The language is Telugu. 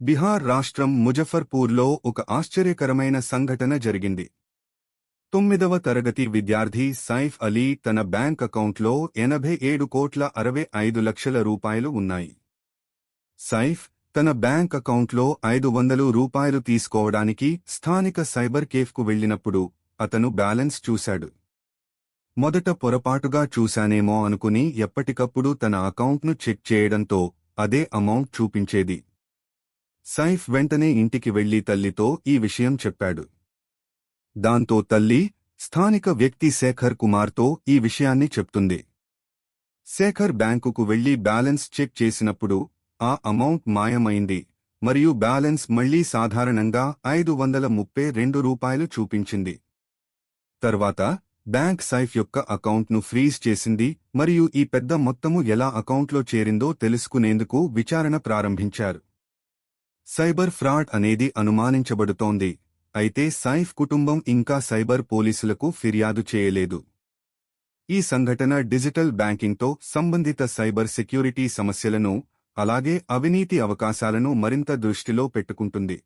బిహార్ రాష్ట్రం ముజఫర్పూర్లో ఒక ఆశ్చర్యకరమైన సంఘటన జరిగింది. 9వ తరగతి విద్యార్థి సైఫ్ అలీ తన బ్యాంక్ అకౌంట్లో 87,65,00,000 రూపాయలు ఉన్నాయి. సైఫ్ తన బ్యాంక్ అకౌంట్లో 500 రూపాయలు తీసుకోవడానికి స్థానిక సైబర్ కేఫ్కు వెళ్లినప్పుడు అతను బ్యాలెన్స్ చూశాడు. మొదట పొరపాటుగా చూశానేమో అనుకుని ఎప్పటికప్పుడు తన అకౌంట్ను చెక్ చేయడంతో అదే అమౌంట్ చూపించేది. సైఫ్ వెంటనే ఇంటికి వెళ్లి తల్లితో ఈ విషయం చెప్పాడు. దాంతో తల్లి స్థానిక వ్యక్తి శేఖర్ కుమార్తో ఈ విషయాన్ని చెప్తుంది. శేఖర్ బ్యాంకుకు వెళ్లి బ్యాలెన్స్ చెక్ చేసినప్పుడు ఆ అమౌంట్ మాయమైంది మరియు బ్యాలెన్స్ మళ్లీ సాధారణంగా 532 రూపాయలు చూపించింది. తర్వాత బ్యాంక్ సైఫ్ యొక్క అకౌంట్ను ఫ్రీజ్ చేసింది మరియు ఈ పెద్ద మొత్తము ఎలా అకౌంట్లో చేరిందో తెలుసుకునేందుకు విచారణ ప్రారంభించారు. సైబర్ ఫ్రాడ్ అనేది అనుమానించబడుతోంది. అయితే సైఫ్ కుటుంబం ఇంకా సైబర్ పోలీసులకు ఫిర్యాదు చేయలేదు. ఈ సంఘటన డిజిటల్ బ్యాంకింగ్తో సంబంధిత సైబర్ సెక్యూరిటీ సమస్యలను, అలాగే అవినీతి అవకాశాలను మరింత దృష్టిలో పెట్టుకుంటుంది.